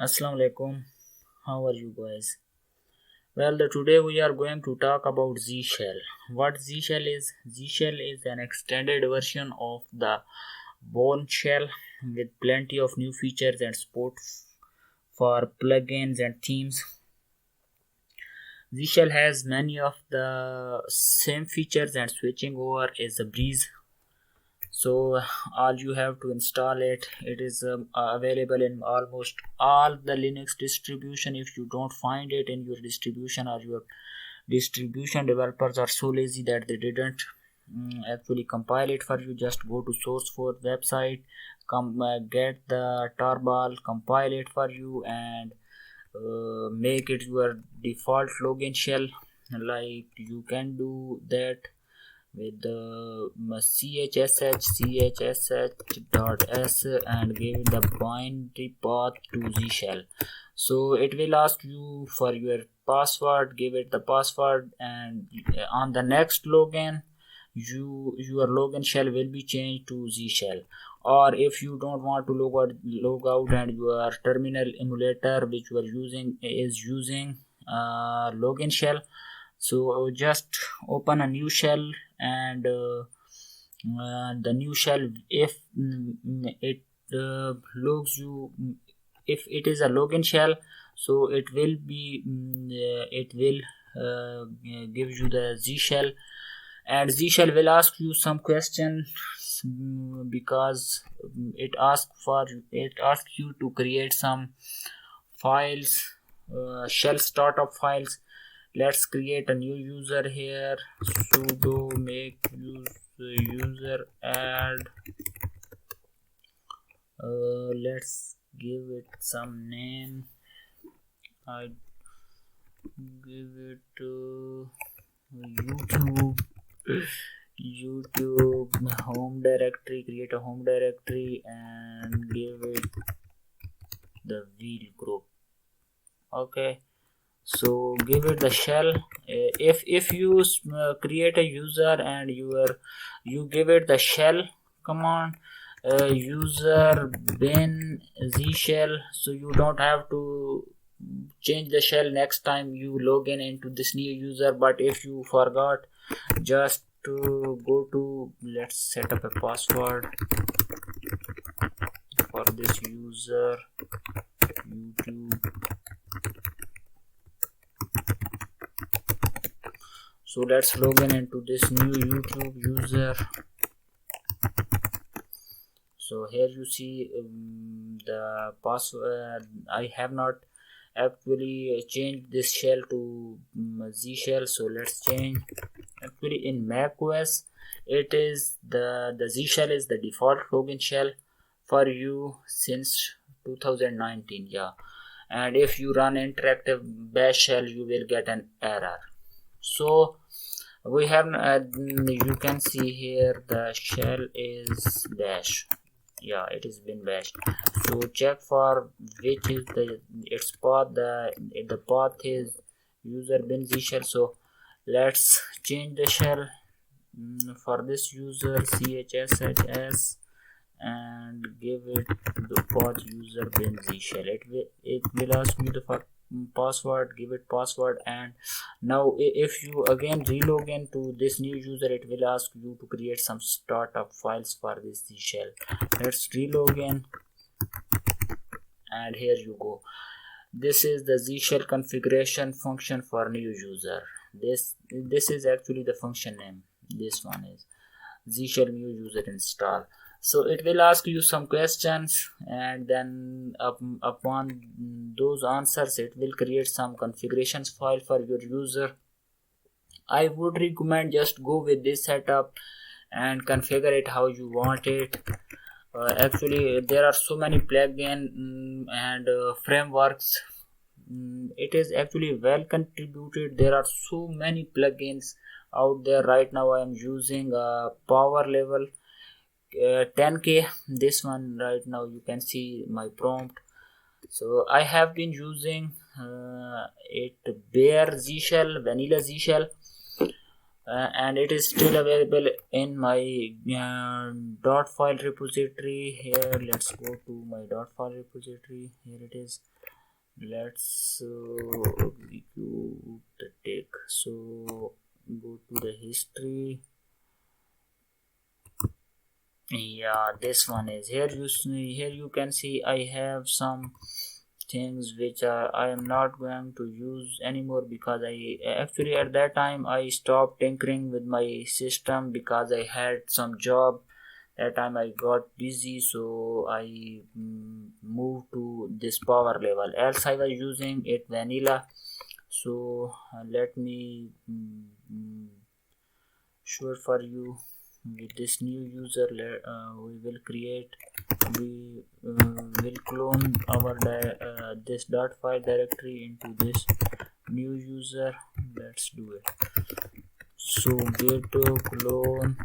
Assalamu alaikum. How are you guys? Today we are going to talk about Z shell. What Z shell is? Z shell is an extended version of the bone shell with plenty of new features and support for plugins and themes. Z shell has many of the same features and switching over is a breeze. So all you have to install it is available in almost all the Linux distribution. If you don't find it in your distribution, or your distribution developers are so lazy that they didn't actually compile it for you, just go to sourceforge website, get the tarball, compile it for you, and make it your default login shell. Like you can do that with the chsh.s and give the binary path to Z shell. So it will ask you for your password, give it the password, and on the next login your login shell will be changed to Z shell. Or if you don't want to log out and your terminal emulator which you are using is using login shell, so just open a new shell and the new shell, if it logs you, if it is a login shell, so it will be it will give you the Z shell, and Z shell will ask you some questions because it asks you to create some files, shell startup files. Let's create a new user here. Sudo make user add. Let's give it some name. I give it YouTube. YouTube home directory. Create a home directory and give it the wheel group. Okay. So give it the shell. If you create a user and you give it the shell command, user bin Z shell, so you don't have to change the shell next time you log in into this new user. But if you forgot, just to go to, let's set up a password for this user YouTube. So let's log in into this new YouTube user. So here you see the password. I have not actually changed this shell to Z shell, so let's change. Actually in macOS it is the Z shell is the default login shell for you since 2019. Yeah, and if you run interactive bash shell you will get an error. So we have you can see here the shell is bash. Yeah, it is been bashed. So check for which is its path. The path is user bin Z shell. So let's change the shell for this user chshs and give it the path user bin Z shell. It will ask you the password, give it password, and now if you again relog into this new user, it will ask you to create some startup files for this Z shell. Let's relog in, and here you go. This is the Z shell configuration function for new user. This is actually the function name. This one is Z shell new user install. So it will ask you some questions, and then upon those answers it will create some configurations file for your user. I would recommend just go with this setup and configure it how you want it. Actually there are so many plugins and frameworks. It is actually well contributed. There are so many plugins out there. Right now I am using power level 10k. This one right now you can see my prompt. So I have been using it bare Z shell, vanilla Z shell, and it is still available in my .file repository. Here let's go to my .file repository. Here it is. let's execute the tick. So go to the history. Yeah, this one is here. Here you can see I have some things which I am not going to use anymore, because I actually at that time I stopped tinkering with my system because I had some job. That time I got busy, so I moved to this power level. Else I was using it vanilla. So let me show it for you. With this new user, we will create, we will clone our this dot file directory into this new user. Let's do it. So get to clone,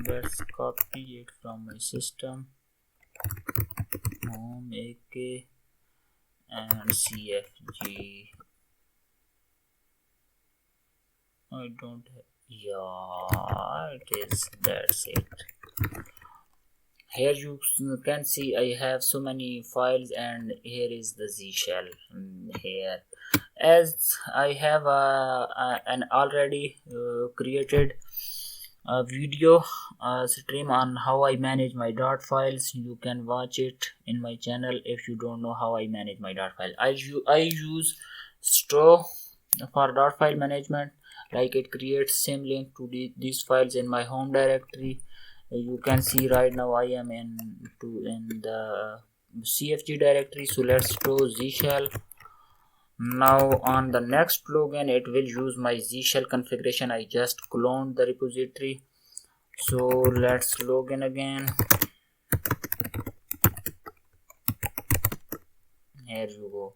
let's copy it from my system, home ak and cfg. I don't have, yeah, it is, that's it. Here you can see I have so many files, and here is the z shell. Here, as I have an already created a video stream on how I manage my dot files. You can watch it in my channel if you don't know how I manage my dot file. I use straw for dot file management. Like, it creates same link to these files in my home directory. You can see right now I am in the cfg directory. So let's throw z shell. Now on the next plugin, it will use my z shell configuration. I just cloned the repository. So let's log in again. Here you go.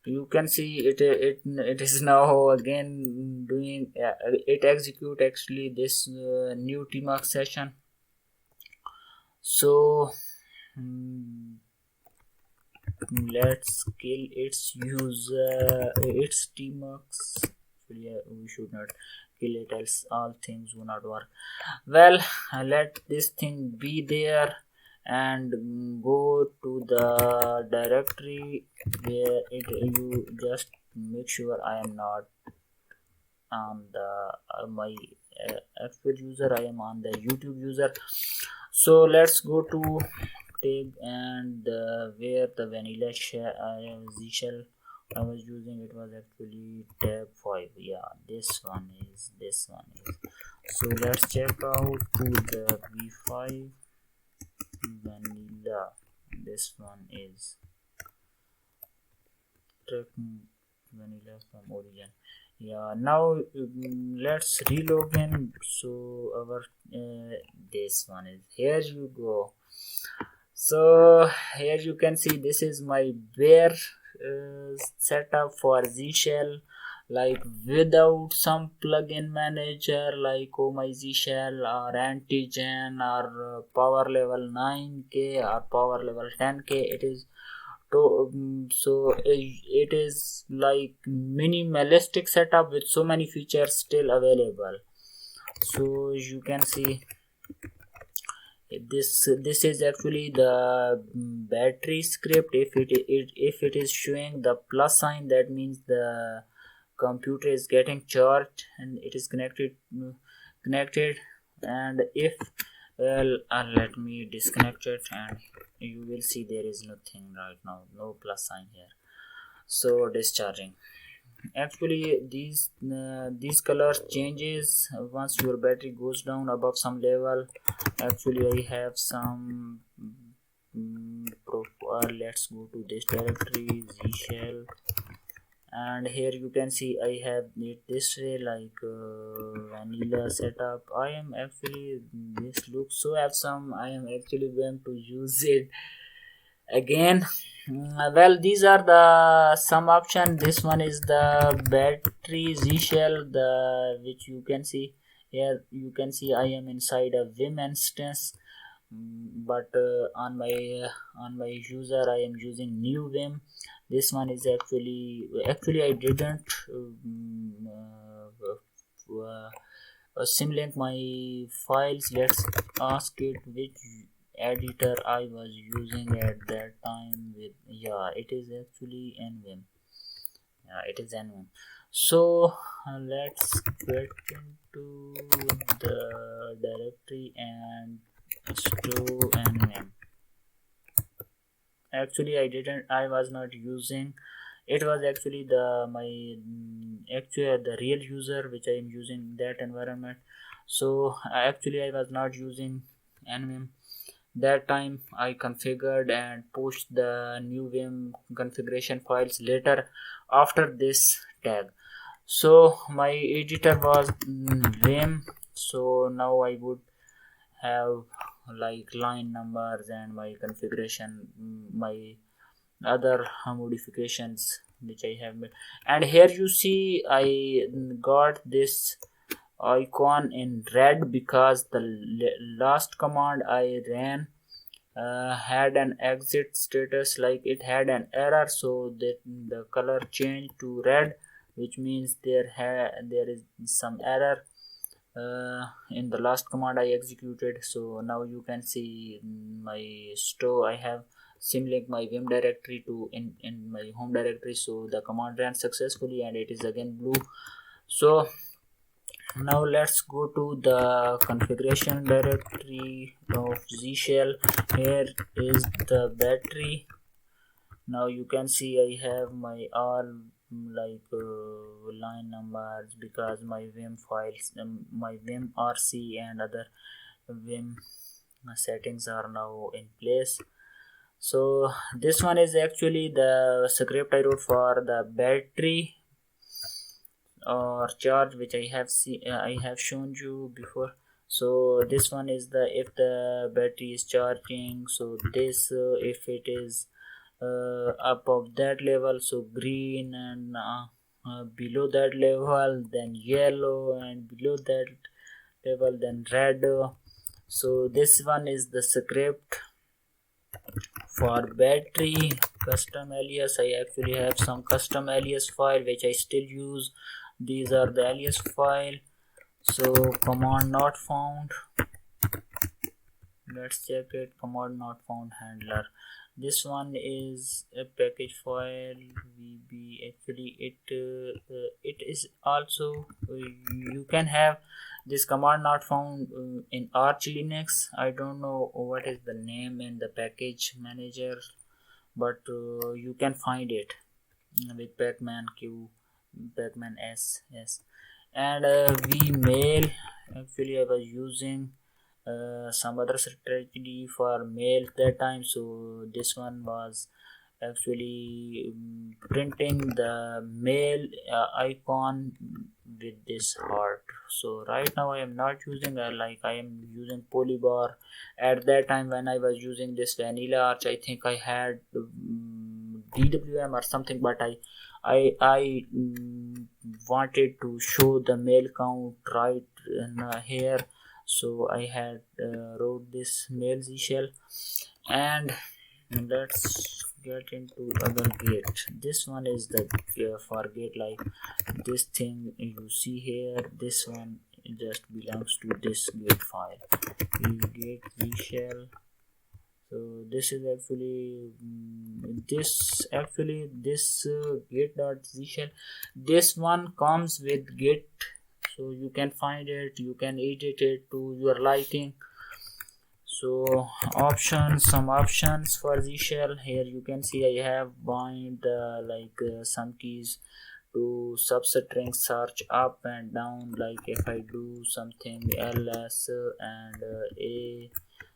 You can see it is now again doing it execute actually this new tmux session. So let's kill its user, its tmux. Actually, we should not kill it, else all things will not work. Well, let this thing be there and go to the directory where you just make sure I am not on the my actual user, I am on the YouTube user. So let's go to tag, and where the vanilla z shell I was using, it was actually tab 5. Yeah, this one is. So let's check out to the v5 vanilla. This one is vanilla from origin. Yeah, now let's relog in. So our this one is, here you go. So here you can see this is my bare setup for z shell, like without some plugin manager like oh my z shell or antigen or power level 9k or power level 10k. It is so it is like minimalistic setup with so many features still available. So you can see this is actually the battery script. If it is showing the plus sign, that means the computer is getting charged and it is connected. And if, well, let me disconnect it, and you will see there is nothing right now, no plus sign here. So discharging, actually these colors changes once your battery goes down above some level. Actually I have some profile. Let's go to this directory, z shell, and here you can see I have it this way, like vanilla setup. I am actually, this looks so awesome, I am actually going to use it again. Well, these are the some option. This one is the battery z shell, the which you can see here. You can see I am inside a vim instance. But on my user I am using new vim. This one is actually I didn't symlink my files. Let's ask it which editor I was using at that time with, yeah, it is actually nvim. Yeah, it is nvim. So let's get into the directory and store nvim. Actually I was not using, it was actually the my actually the real user which I am using that environment. So actually I was not using nvim that time. I configured and pushed the new vim configuration files later after this tag. So my editor was vim. So now I would have like line numbers and my configuration, my other modifications which I have made. And here you see I got this icon in red because the last command I ran had an exit status, like it had an error, so that the color changed to red, which means there is some error in the last command I executed. So now you can see my store, I have symlink my vim directory to in my home directory. So the command ran successfully and it is again blue. So now let's go to the configuration directory of zshell. Here is the battery. Now you can see I have my all like line numbers because my vim files, my vim rc and other vim settings are now in place. So this one is actually the script I wrote for the battery or charge, which I have shown you before. So this one is the if the battery is charging, so this if it is above that level, so green, and below that level then yellow, and below that level then red. So this one is the script for battery. Custom alias, I actually have some custom alias file which I still use. These are the alias file. So command not found, let's check it. Command not found handler, this one is a package file vb. Actually it is also you can have this command not found in arch linux. I don't know what is the name in the package manager, but you can find it with pacman q, pacman s, yes. And vmail, actually I was using some other strategy for mail that time. So this one was actually printing the mail icon with this heart. So right now I am not using like I am using polybar. At that time when I was using this vanilla arch, I think I had dwm or something, but I wanted to show the mail count right in here. So I had wrote this mail shell. And let's get into other gate. This one is the for gate, like this thing you see here, this one just belongs to this gate file, gate shell. So this is actually this gate.zshell, this one comes with git. So you can find it, you can edit it to your liking. So options, some options for zshell. Here you can see I have bind some keys to substring search up and down, like if I do something ls and a.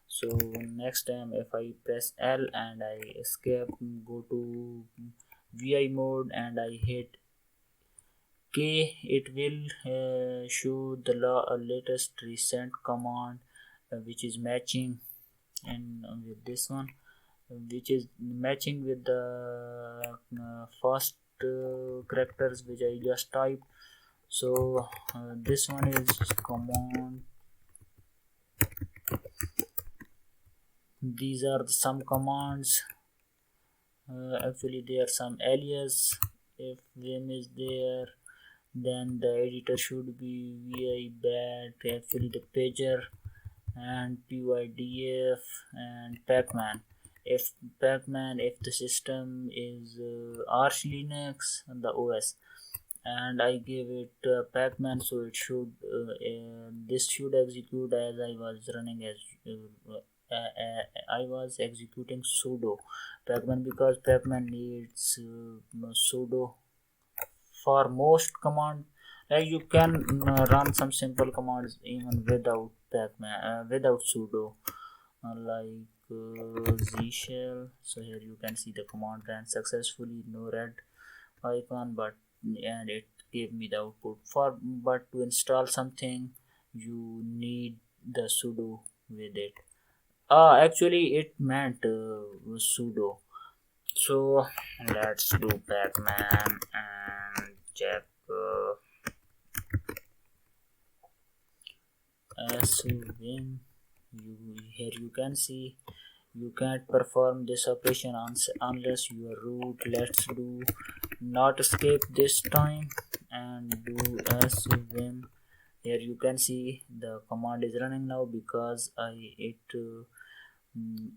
So next time if I press L and I escape, go to vi mode and I hit K, it will show the latest recent command which is matching, and with this one which is matching with the first characters which I just typed. So this one is command. These are some commands. Actually there are some alias. If vim is there, then the editor should be vi bat, actually the pager, and pydf and pacman. If the system is arch linux and the os, and I give it pacman, so it should this should execute as I was running as I was executing sudo pacman, because pacman needs sudo for most command. You can run some simple commands even without pacman, without sudo, gshelf. So here you can see the command ran successfully, no red icon, but and it gave me the output for. But to install something you need the sudo with it. Actually it meant sudo. So let's do pacman and check swim. Here you can see you can't perform this operation unless you are root. Let's do not escape this time and do swim. Here you can see the command is running now because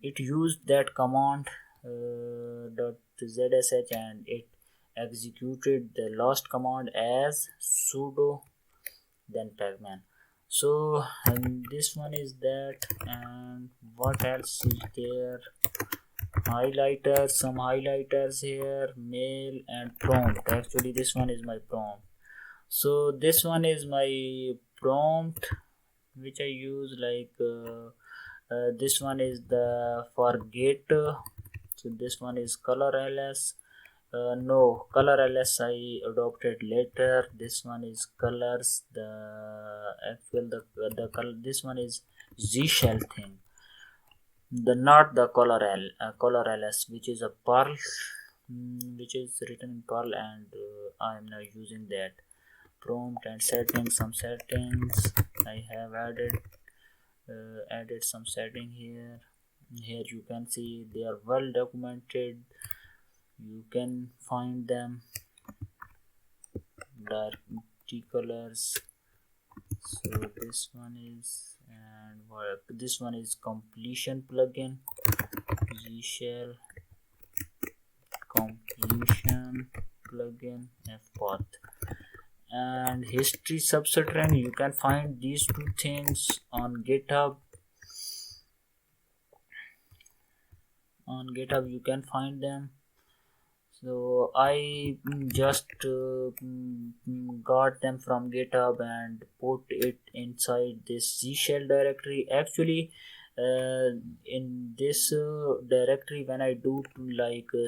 it used that command .zsh, and it executed the last command as sudo then pacman. So and this one is that, and what else is there? Highlighters, some highlighters here, mail and prompt. Actually this one is my prompt. So this one is my prompt which I use this one is the for get. So this one is color ls. No, color ls I adopted later. This one is colors. The actual the color. This one is gshelf thing. The not the color ls, which is a Perl, which is written in Perl, and I am now using that. Prompt and settings. Some settings I have added some setting here. Here you can see they are well documented. You can find them. Dark colors. So this one is, and this one is completion plugin. G-shell completion plugin fpath and history substring. You can find these two things on github. On github you can find them. So I just got them from github and put it inside this gshelf directory. Actually in this directory, when I do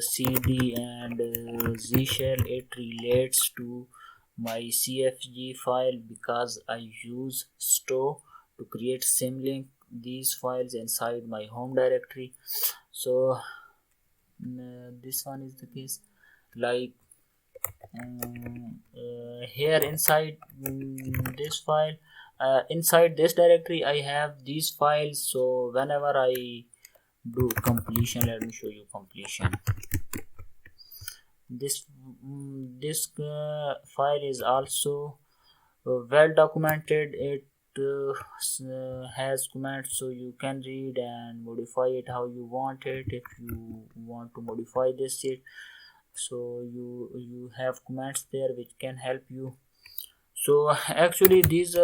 cd and gshelf, it relates to my cfg file, because I use sto to create symlink these files inside my home directory. So this one is the case. Here inside this file, inside this directory I have these files. So whenever I do completion, let me show you completion. This file is also well documented. It has commands, so you can read and modify it how you want it. If you want to modify this sheet, so you have commands there which can help you. So actually these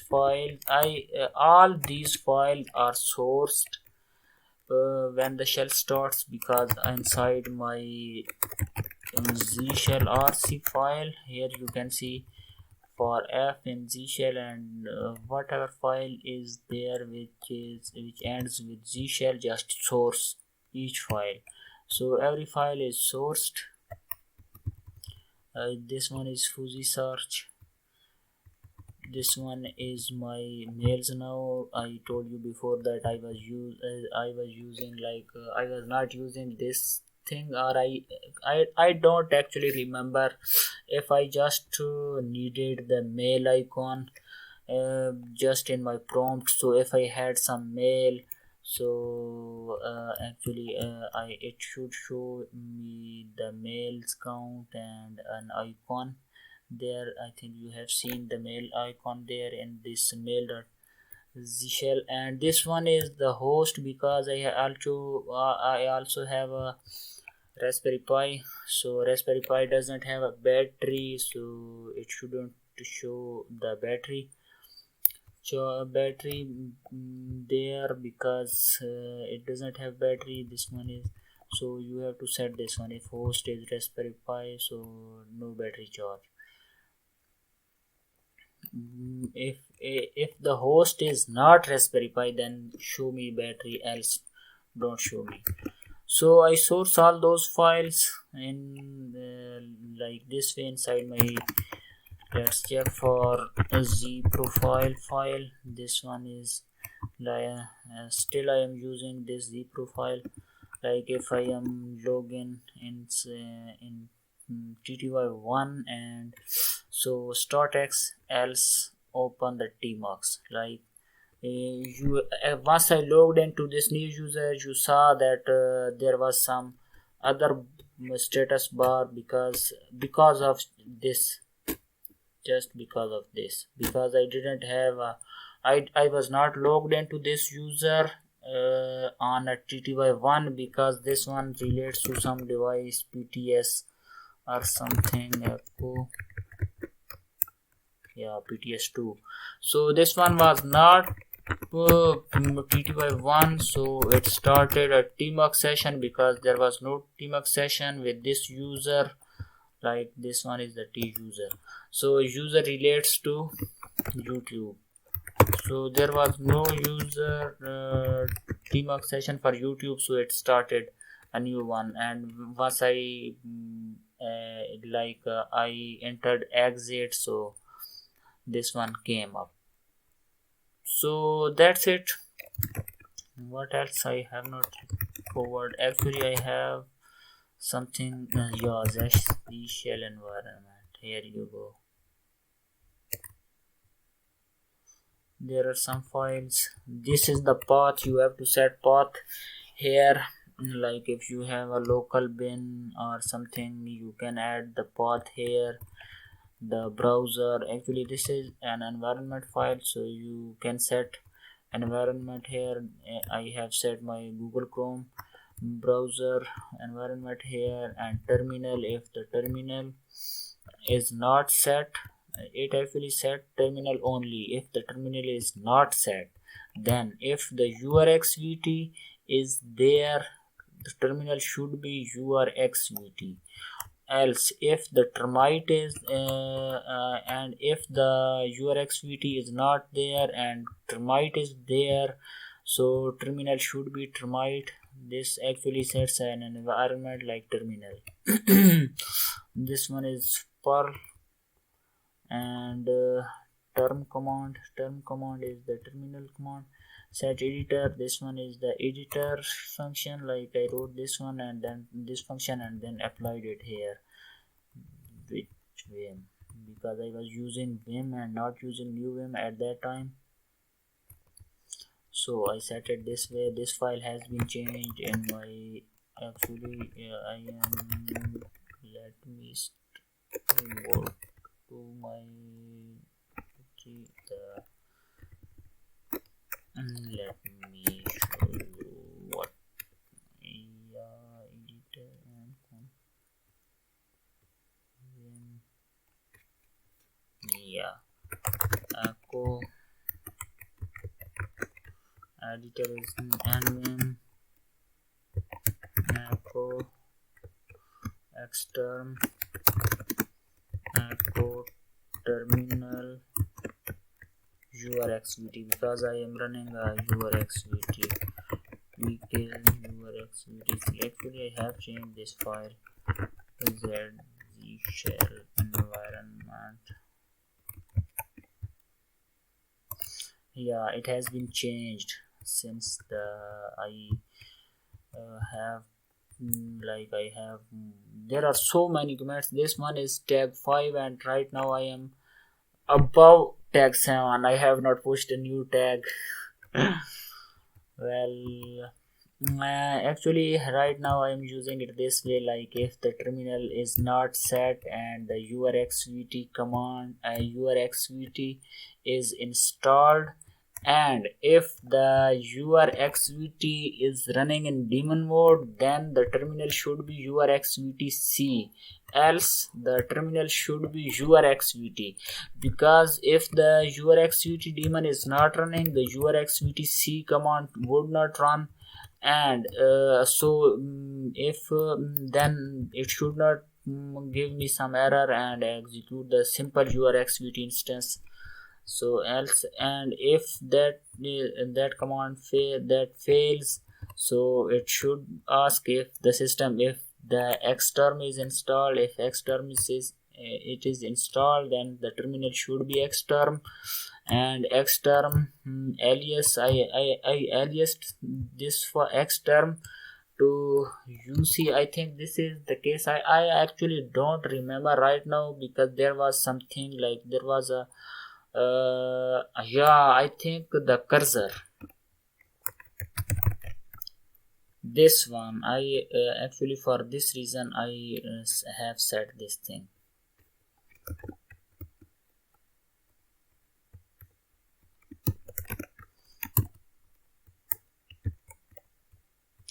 files all these files are sourced when the shell starts, because inside my z shell rc file, here you can see for f in z shell, and whatever file is there which ends with z shell, just source each file. So every file is sourced. This one is fuzzy search. This one is my mails. Now I told you before that I was using I was not using this thing, or I don't actually remember if I just needed the mail icon just in my prompt. So if I had some mail, so actually it should show me the mails count and an icon there. I think you have seen the mail icon there in this mail shell, and this one is the host because I also have a Raspberry Pi. So Raspberry Pi doesn't have a battery, so it shouldn't show the battery. So a battery there because it doesn't have battery. This one is, so you have to set this one. If host is Raspberry Pi, so no battery charge. If the host is not Raspberry Pi, then show me battery, else don't show me. So I source all those files in like this way inside my. Let's check for a z profile file. This one is like still I am using this z profile. Like if I am login in TTY1 and so start x, else open the tmux. Like you once I logged into this new user, you saw that there was some other status bar because of this, just because of this, because I didn't have I was not logged into this user on a TTY1 because this one relates to some device PTS or something. Yeah, PTS2. So this one was not TTY1, so it started a tmux session because there was no tmux session with this user. Like this one is the T user, so user relates to YouTube, so there was no user tmux session for YouTube, so it started a new one. And once I I entered exit, so this one came up. So that's it. What else I have not covered? Actually I have something. Yeah, that's the shell environment. Here you go. There are some files. This is the path. You have to set path here. Like if you have a local bin or something, you can add the path here. The browser, actually this is an environment file, so you can set environment here. I have set my Google Chrome browser environment here, and terminal. If the terminal is not set, it actually set terminal only. If the terminal is not set, then if the urxvt is there, the terminal should be urxvt. Else if the termite is and if the urxvt is not there and termite is there, so terminal should be termite. This actually sets an environment like terminal. This one is perl and term command is the terminal command. Set editor, this one is the editor function. Like I wrote this one and then this function and then applied it here with vim because I was using vim and not using new vim at that time, so I set it this way. This file has been changed in my actually I am let me go to my the let me show you what editor and yeah echo editor is nvim echo extern echo terminal urxvt because I am running a urxvt. We kill urxvt. Actually I have changed this file z shell environment. Yeah, it has been changed since the I have there are so many commands. This one is tag 5 and right now I am above tag 7. I have not pushed a new tag. Well, actually right now I am using it this way. Like if the terminal is not set and the urxvt command urxvt is installed, and if the your activity is running in daemon mode, then the terminal should be your activity c, else the terminal should be your activity, because if the your activity daemon is not running, the your activity c command would not run. And if then it should not give me some error and execute the simple your activity instance. So else, and if that command that fails, so it should ask if the system, if the xterm is installed. If xterm is it is installed, then the terminal should be xterm. And xterm alias, I aliased this for xterm to UC. I think this is the case. I actually don't remember right now, because there was something like there was a yeah, I think the cursor. This one, I actually for this reason I have set this thing.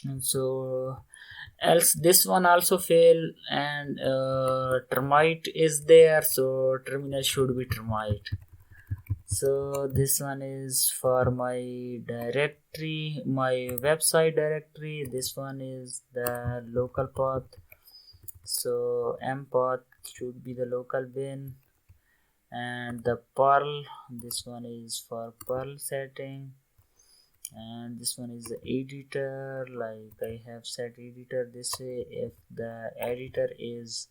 And so else this one also fail, and termite is there, so terminal should be termite. So this one is for my directory, my website directory. This one is the local path, so m path should be the local bin. And the Perl, this one is for Perl setting. And this one is the editor, like I have set editor this way. If the editor is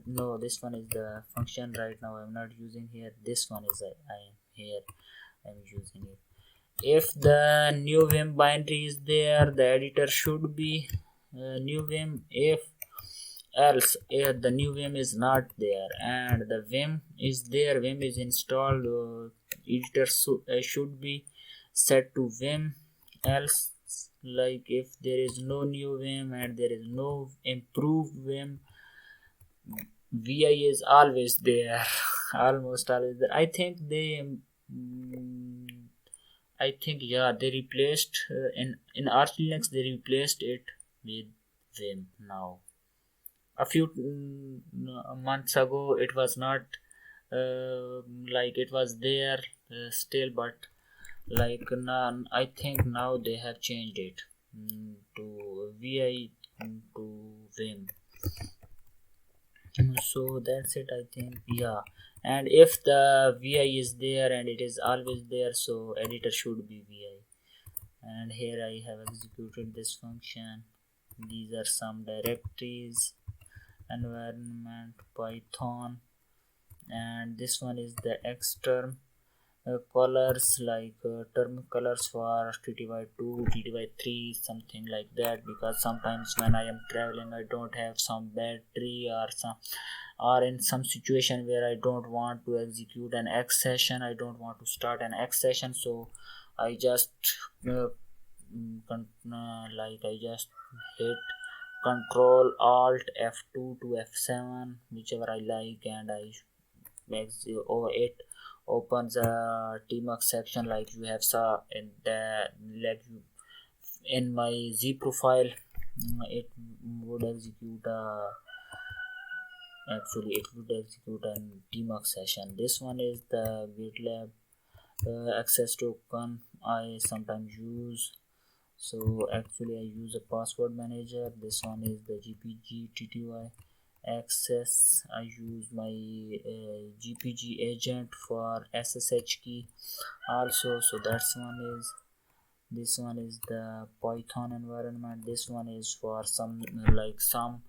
no, this one is the function. Right now I'm not using here. This one is I am here, I'm using it. If the new vim binary is there, the editor should be new vim. If else the new vim is not there and the vim is there, vim is installed, editor should be set to vim. Else, like if there is no new vim and there is no improved vim, vi is always there. Almost always there. I think they I think yeah, they replaced in Arch Linux they replaced it with vim now. A few months ago it was not like it was there still, but like none, I think now they have changed it to vi to vim. So that's it, I think. Yeah, and if the vi is there and it is always there, so editor should be vi. And here I have executed this function. These are some directories, environment python, and this one is the xterm colors, like term colors for tty2 tty3 something like that, because sometimes when I am traveling I don't have some battery or some, or in some situation where I don't want to execute an x session, I don't want to start an x session, so I just like I just hit control alt f2 to f7, whichever I like, and I makes or it opens a tmux section, like you have saw in the, like in my z profile. It would execute a, actually it would execute a tmux session. This one is the gitlab access token I sometimes use. So actually I use a password manager. This one is the gpg tty access. I use my gpg agent for ssh key also. So that's one is, this one is the python environment. This one is for some like some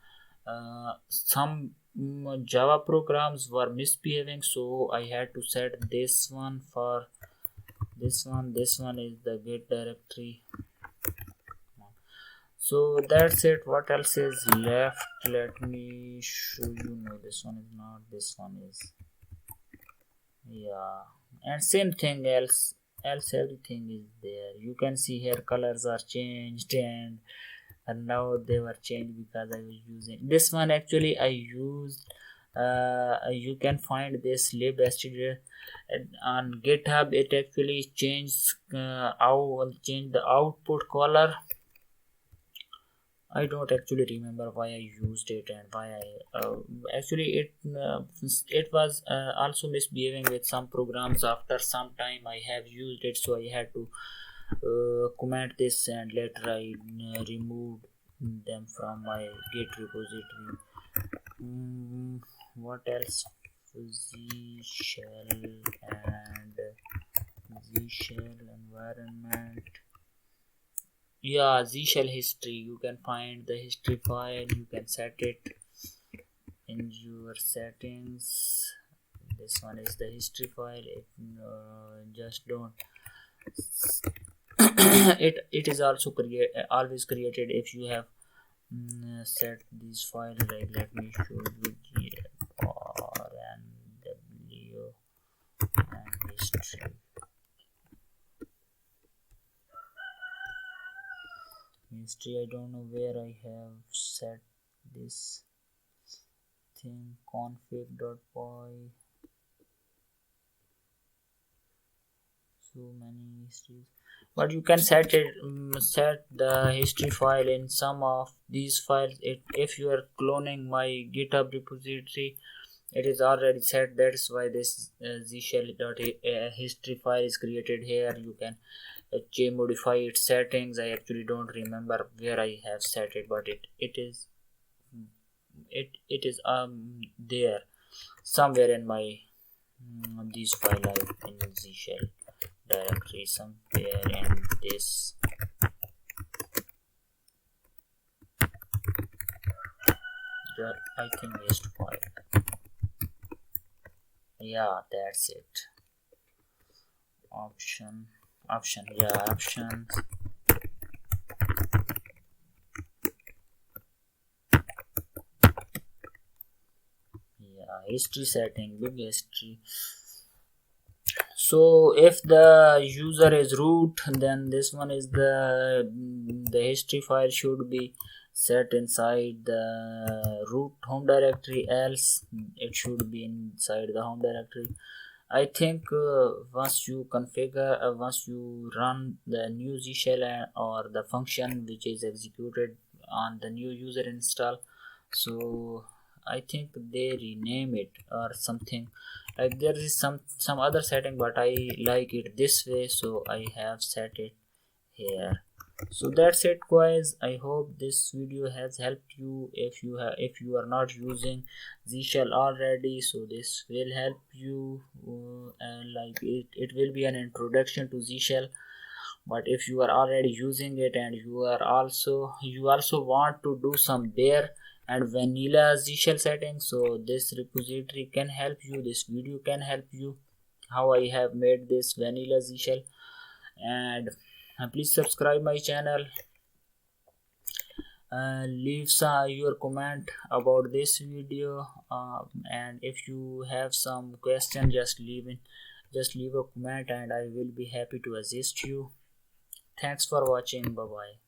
java programs were misbehaving, so I had to set this one for this one. This one is the git directory. So that's it. What else is left? Let me show you. No, this one is not, this one is, yeah, and same thing else everything is there. You can see here colors are changed, and now they were changed because I was using this one. Actually I used you can find this libstd on GitHub. It actually changed change the output color. I don't actually remember why I used it and why I actually it was also misbehaving with some programs. After some time I have used it, so I had to comment this, and later I removed them from my Git repository. What else? Z shell and Z shell environment. Yeah, Z shell history. You can find the history file. You can set it in your settings. This one is the history file. It just don't. It is also always created if you have set these files. Like, let me show you GR and W and history. History, I don't know where I have set this thing. Config.py. So many histories, but you can set it set the history file in some of these files. If you are cloning my GitHub repository, it is already set. That's why this zshell.history file is created here. You can modify its settings. I actually don't remember where I have set it, but it is there somewhere in my these file in zshell directory, somewhere in this. I think list file. Yeah, that's it. Options. Yeah, options. Yeah, history setting, big history. So if the user is root, then this one is the history file should be set inside the root home directory, else it should be inside the home directory. I think once you configure, once you run the new Z shell or the function which is executed on the new user install, so I think they rename it or something. Like there is some other setting, but I like it this way, so I have set it here. So that's it, guys. I hope this video has helped you. If you are not using Z shell already, so this will help you, and like it will be an introduction to Z shell. But if you are already using it and you also want to do some bare and vanilla Z shell settings, so this repository can help you. This video can help you how I have made this vanilla Z shell. And please subscribe my channel. Leave your comment about this video, and if you have some question, just leave a comment and I will be happy to assist you. Thanks for watching. Bye bye.